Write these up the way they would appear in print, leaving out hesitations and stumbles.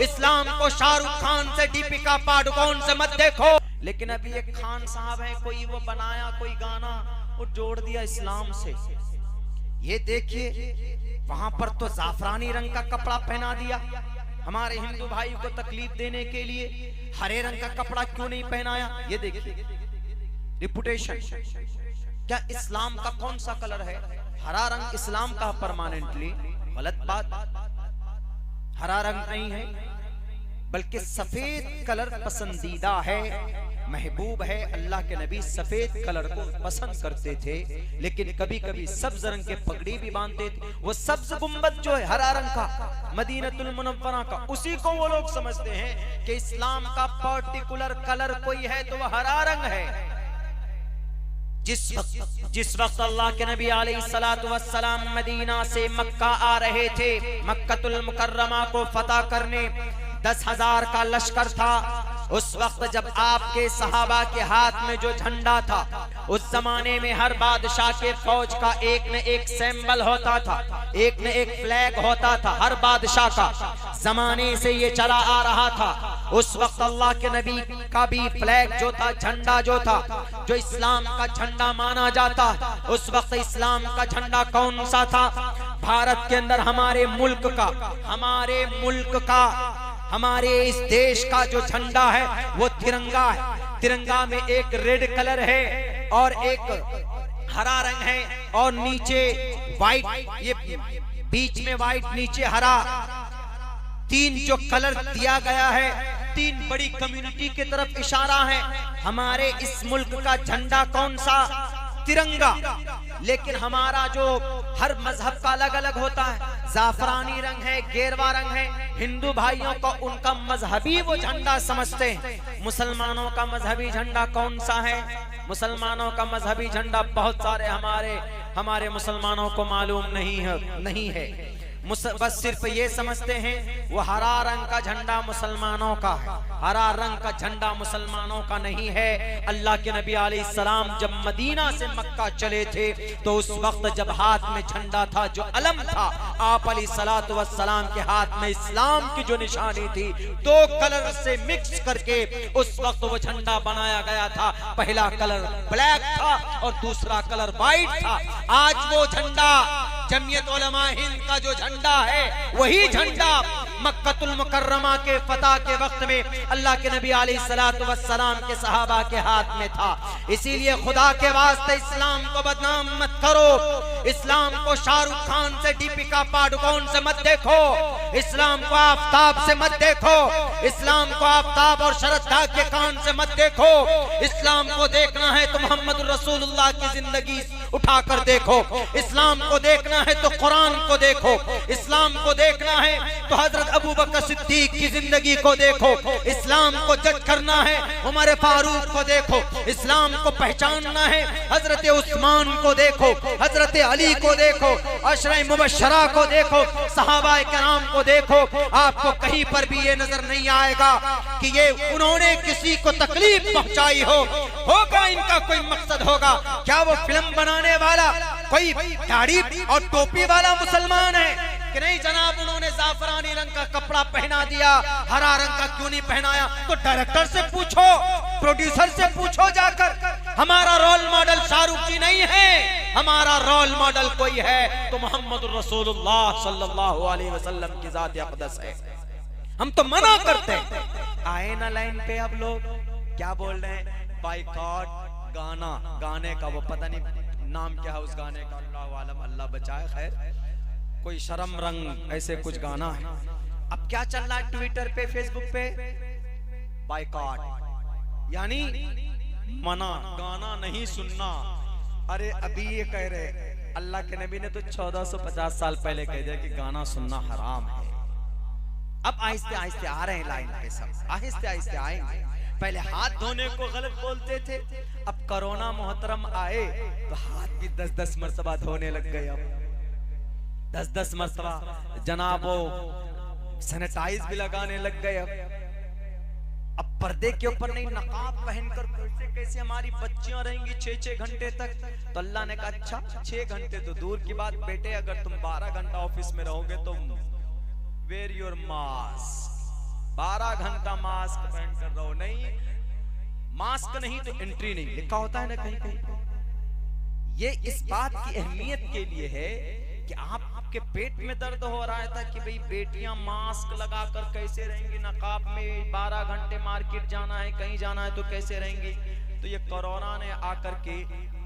इस्लाम को शाहरुख खान से, दीपिका पादुकोण से मत देखो। लेकिन अभी एक खान साहब है, कोई वो बनाया कोई गाना, वो जोड़ दिया इस्लाम से। ये देखिए वहां पर तो जाफरानी रंग का कपड़ा पहना दिया, हमारे हिंदू भाई को तकलीफ देने के लिए हरे रंग का कपड़ा क्यों नहीं पहनाया। ये देखिए रिपुटेशन। क्या इस्लाम का कौन सा कलर है? हरा रंग इस्लाम का परमानेंटली? गलत बात, हरा रंग नहीं है, बल्कि सफेद कलर पसंदीदा है, महबूब है। अल्लाह के नबी सफेद कलर को पसंद करते थे, लेकिन कभी कभी सब्ज रंग के पगड़ी भी बांधते थे। वो सब्ज गुंबद जो है हरा रंग का, मदीनतुल मुनव्वरा का, उसी को वो लोग समझते हैं कि इस्लाम का पर्टिकुलर कलर कोई है तो वह हरा रंग है। जिस वक्त अल्लाह के नबी अलैहिस्सलातु वस्सलाम मदीना से मक्का आ रहे थे, मक्कतुल मुकर्रमा को फतह करने, 10,000 का लश्कर था। उस वक्त जब आपके सहाबा के हाथ में जो झंडा था, उस जमाने में हर बादशाह के फौज का एक न एक सिंबल होता था, एक न एक फ्लैग होता था, हर बादशाह का जमाने से ये चला आ रहा था। उस वक्त अल्लाह के नबी का भी फ्लैग जो था, झंडा जो था, जो इस्लाम का झंडा माना जाता, उस वक्त इस्लाम का झंडा कौन सा था? भारत के अंदर हमारे मुल्क का, हमारे इस देश का जो झंडा है वो तिरंगा है। तिरंगा में एक रेड कलर है और एक हरा रंग है, और नीचे व्हाइट, ये बीच में व्हाइट, नीचे हरा, 3 जो कलर दिया गया है, 3 बड़ी कम्युनिटी की तरफ इशारा है। हमारे इस मुल्क का झंडा कौन सा? तिरंगा। लेकिन हमारा जो हर मजहब का अलग अलग होता है, जाफरानी रंग है, गेरवा रंग है। हिंदू भाइयों को उनका मजहबी वो झंडा समझते हैं। मुसलमानों का मजहबी झंडा कौन सा है? मुसलमानों का मजहबी झंडा बहुत सारे हमारे मुसलमानों को मालूम नहीं है। बस सिर्फ ये समझते हैं वो हरा रंग का झंडा मुसलमानों का है। हरा रंग का झंडा मुसलमानों का नहीं है। अल्लाह के नबी अलैहिस्सलाम जब मदीना से मक्का चले थे तो उस वक्त जब हाथ में झंडा था, जो अलम था, आप अलैहिस्सलातु वस्सलाम के हाथ में इस्लाम की जो निशानी थी, 2 कलर से मिक्स करके उस वक्त वो झंडा बनाया गया था। पहला कलर ब्लैक था और दूसरा कलर व्हाइट था। आज वो झंडा जमीयत उलमा हिंद का जो झंडा है, वही झंडा मक्कतुल मुकर्रमा के फतह के वक्त में अल्लाह के नबी अलैहिस्सलातु वस्सलाम के सहाबा के हाथ में था। इसीलिए खुदा के वास्ते इस्लाम को बदनाम मत करो, इस्लाम को शाहरुख खान से, दीपिका पादुकोण से मत देखो, इस्लाम को आफताब से मत देखो, इस्लाम को आफताब और शरद के कान से मत देखो। इस्लाम को देखना है तो मोहम्मद रसूलुल्लाह की जिंदगी उठाकर देखो, इस्लाम को देखना है तो कुरान को देखो, इस्लाम को देखना है तो हजरत अबू बकर सिद्दीक की जिंदगी को देखो, इस्लाम को जज करना है उमर फारूक को देखो, इस्लाम को पहचानना है हजरत उस्मान को देखो, हजरत अली को देखो, अशरे मुबशरा को देखो, सहाबाए किराम को देखो। आपको कहीं पर भी ये नजर नहीं आएगा कि ये उन्होंने किसी को तकलीफ पहुंचाई होगा इनका कोई मकसद होगा। क्या वो फिल्म बनाने वाला कोई दाढ़ी और टोपी वाला मुसलमान है कि नहीं? जनाब, उन्होंने जाफरानी रंग का कपड़ा पहना दिया, हरा रंग का क्यों नहीं पहनाया? तो डायरेक्टर से पूछो, प्रोड्यूसर से पूछो जाकर। हमारा रोल मॉडल शाहरुख जी नहीं है, हमारा रोल मॉडल कोई है तो मोहम्मद रसूलुल्लाह सल्लल्लाहु अलैहि वसल्लम की जात अक़दस है। हम तो मना करते हैं। आए ना लाइन पे अब लोग क्या बोल रहे हैं? बाइकॉट गाने का वो पता नहीं नाम क्या है उस गाने का, अल्लाह आलम, अल्लाह बचाए। खैर, कोई शर्म रंग ऐसे कुछ गाना है। अब क्या चल रहा है ट्विटर पे, फेसबुक पे? बाइकॉट यानी मना, गाना नहीं सुनना। अरे अभी ये कह रहे, अल्लाह के नबी ने तो 1450 साल पहले कह दिया कि गाना सुनना हराम है। अब आहिस्ते आहिस्ते आ रहे हैं लाइन पे, सब आहिस्ते आहिस्ते आएंगे। पहले हाथ धोने को गलत बोलते थे, अब कोरोना मोहतरम आए तो हाथ भी 10-10 मरतबा धोने लग गए। अब 10-10 मरतबा जनाबो सैनिटाइज भी लगाने लग गए। अब पर्दे के ऊपर नहीं, नकाब पहनकर कैसे हमारी बच्चियां रहेंगी 6-6 घंटे तक? तो अल्लाह ने कहा अच्छा 6 घंटे तो दूर की बात बेटे, अगर तुम 12 घंटा ऑफिस में रहोगे तो वेयर योर मास्क, 12 घंटा मास्क पहन कर रहो। नहीं, मास्क नहीं तो एंट्री नहीं, लिखा होता है ना कहीं कहीं। ये इस बात की अहमियत के लिए है कि आपके पेट में दर्द हो रहा था कि भाई बेटियां मास्क लगाकर कैसे रहेंगी, नकाब में 12 घंटे मार्केट जाना है, कहीं जाना है तो कैसे रहेंगी। तो ये कोरोना ने आकर के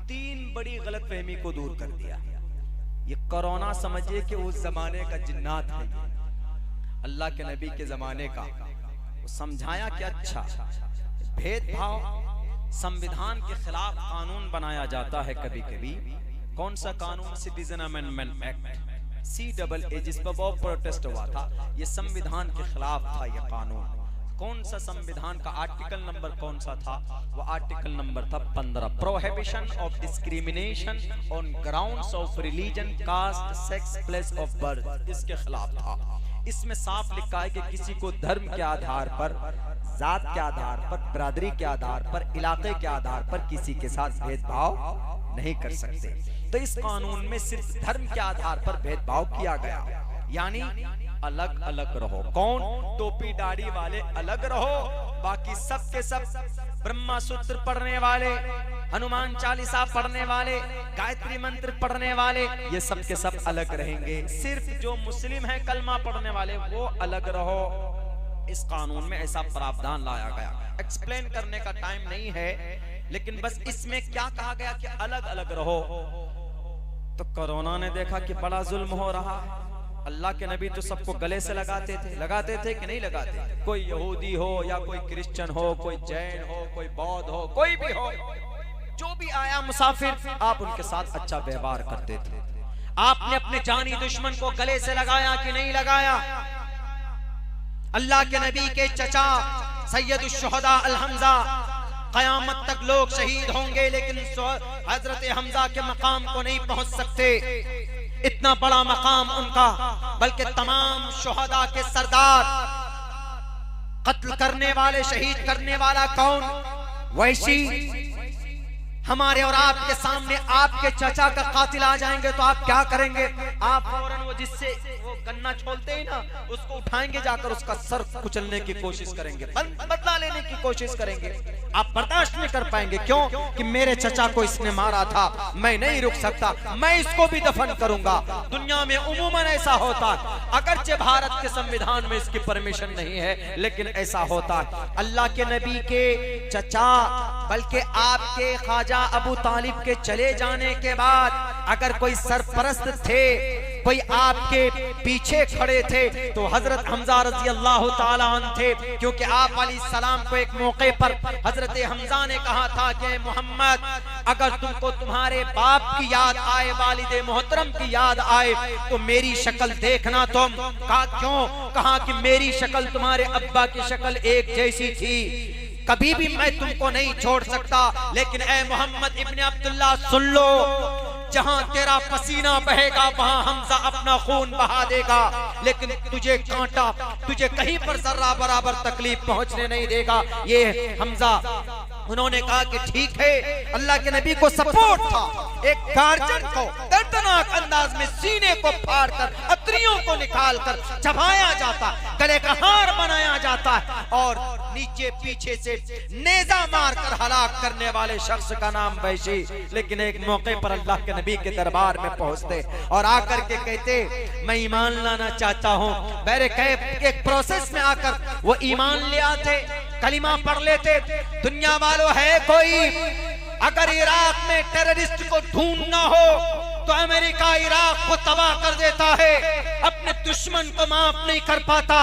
3 बड़ी गलतफहमी को दूर कर दिया। ये कोरोना समझिए कि उस जमाने का जिन्नात है, अल्लाह के नबी के जमाने का। वो समझाया कि अच्छा, भेदभाव संविधान के खिलाफ कानून बनाया जाता है कभी कभी। कौन सा कानून? सिटीजन अमेंडमेंट एक्ट, CAA, जिस पर बहुत प्रोटेस्ट हुआ था। ये संविधान के खिलाफ था ये कानून। कौन सा संविधान का आर्टिकल नंबर कौन सा था? वो आर्टिकल नंबर था 15, prohibition of discrimination on grounds of religion, caste, sex, place of birth. इसके खिलाफ था। इसमें साफ लिखा है कि किसी को धर्म के आधार पर, जात के आधार पर, बिरादरी के आधार पर, इलाके के आधार पर किसी के साथ भेदभाव नहीं कर सकते। तो इस कानून में सिर्फ धर्म के आधार पर भेदभाव किया गया, यानी अलग अलग रहो। कौन? टोपी दाढ़ी वाले अलग रहो, बाकी सब के सब ब्रह्मा सूत्र पढ़ने वाले, हनुमान चालीसा पढ़ने वाले, गायत्री मंत्र पढ़ने वाले, ये सब के सब अलग रहेंगे। सिर्फ जो मुस्लिम है कलमा पढ़ने वाले वो अलग रहो। इस कानून में ऐसा प्रावधान लाया गया। एक्सप्लेन करने का टाइम नहीं है, लेकिन बस इसमें क्या कहा गया कि अलग अलग रहो। तो कोरोना ने देखा कि बड़ा जुल्म हो रहा है। अल्लाह के नबी तो सबको गले से लगाते थे कि नहीं लगाते? कोई यहूदी हो या कोई क्रिश्चियन हो, कोई जैन हो, कोई बौद्ध हो, कोई भी हो, जो भी आया मुसाफिर, आप उनके साथ अच्छा व्यवहार करते थे। आपने अपने जानी दुश्मन को गले से लगाया कि नहीं लगाया? अल्लाह के नबी के चचा सैयदुश शुहदा अल हमजा, कयामत तक लोग शहीद होंगे लेकिन हजरत हमजा के मकाम को नहीं पहुंच सकते। इतना बड़ा मकाम उनका, बल्कि तमाम शुहदा के सरदार। कत्ल करने वाले, शहीद करने वाला कौन? वैशी। हमारे और आपके सामने आपके चचा का कातिल आ जाएंगे तो आप क्या करेंगे? आप फौरन वो जिससे वो गन्ना छोलते ही ना, उसको उठाएंगे, जाकर उसका सर कुचलने की कोशिश करेंगे, बदला लेने की कोशिश करेंगे। आप बर्दाश्त नहीं कर पाएंगे। क्यों? कि मेरे चचा को इसने मारा था, मैं नहीं रुक सकता, मैं इसको भी दफन करूंगा। दुनिया में उमूमन ऐसा होता है, अगरचे भारत के संविधान में इसकी परमिशन नहीं है, लेकिन ऐसा होता है। अल्लाह के नबी के चचा, बल्कि आपके ख्वाजा अबू तालिब के चले जाने के बाद अगर कोई सरपरस्त थे, कोई आपके पीछे खड़े थे, तो हजरत हमजा रजी अल्लाह ताला अन्हु थे। क्योंकि आप अलैहिस्सलाम को एक मौके पर हजरत हमजा ने कहा था कि मोहम्मद, अगर तुमको तुम्हारे बाप की याद आए, वालिदे मोहतरम की याद आए, तो मेरी शक्ल देखना तुम। कहा क्यों? कहा कि मेरी शक्ल तुम्हारे अब्बा की शक्ल एक जैसी थी, कभी भी मैं तुमको नहीं छोड़ सकता। लेकिन ए मोहम्मद इब्ने अब्दुल्लाह, सुन लो, जहां तेरा पसीना बहेगा वहां हमजा अपना खून बहा देगा, लेकिन तुझे कांटा, तुझे कहीं पर जर्रा बराबर तकलीफ पहुंचने नहीं देगा। ये हमजा। उन्होंने कहा कि ठीक है। अल्लाह के नबी को सपोर्ट था। एक गार्जियन को दर्दनाक अंदाज में सीने को फाड़कर, अतरियों को निकालकर चबाया जाता, गले का हार बनाया जाता है और नीचे पीछे से नेजा मारकर हलाक करने वाले शख्स का नाम वैशी। लेकिन एक मौके पर अल्लाह के नबी के दरबार में पहुंचते और आकर के कहते, मैं ईमान लाना चाहता हूँ। बहरे कैफ एक प्रोसेस में आकर वो ईमान ले आते, कलिमा पढ़ लेते। दुनिया वालों, है कोई अगर इराक में टेररिस्ट को ढूंढना हो तो अमेरिका इराक को तबाह कर देता है, अपने दुश्मन को माफ नहीं कर पाता।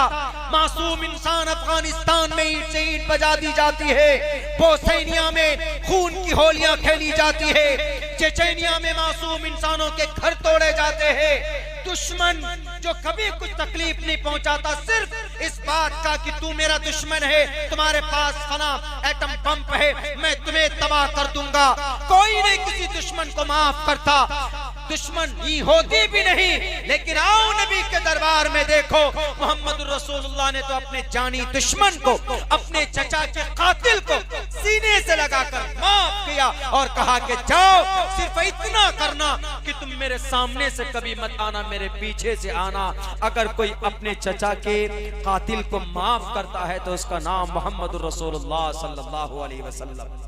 मासूम इंसान अफगानिस्तान में ईंट से ईंट बजा दी जाती है, बोस्निया में खून की होलियां खेली जाती है, चेचेनिया में मासूम इंसानों के घर तोड़े जाते हैं। दुश्मन जो कभी कुछ तकलीफ नहीं पहुंचाता, सिर्फ इस बात का कि तू मेरा दुश्मन है, तुम्हारे पास फला एटम बम है, मैं तुम्हें तबाह कर दूंगा। कोई नहीं किसी दुश्मन को माफ करता। दुश्मन ही होती भी नहीं, लेकिन आओ नबी के दरबार में देखो, मोहम्मद रसूलुल्लाह ने तो अपने जानी दुश्मन को, अपने चचा के कातिल को सीने से लगाकर माफ किया और कहा कि जाओ, सिर्फ इतना करना कि तुम मेरे सामने से कभी मत आना, मेरे पीछे से आना। अगर कोई अपने चचा के कातिल को माफ करता है तो उसका नाम मोहम्मद रसूलुल्लाह सल्लल्लाहु अलैहि वसल्लम।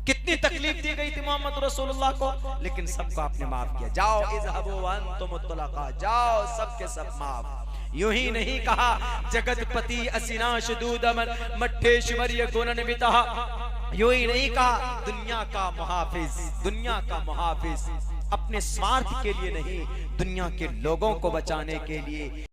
कितनी तकलीफ दी गई थी मोहम्मद रसूलुल्लाह को, लेकिन सबको आपने माफ किया। जाओ इज़हबू व अंतुम मुतलका, जाओ सबके सब माफ। यूं ही नहीं कहा जगतपति असिनाश दूदमन मठेश्वर्य गुणन बितहा, यूं ही नहीं कहा दुनिया का मुहाफिज, दुनिया का मुहाफिज, अपने स्वार्थ के लिए नहीं, दुनिया के लोगों को बचाने के लिए।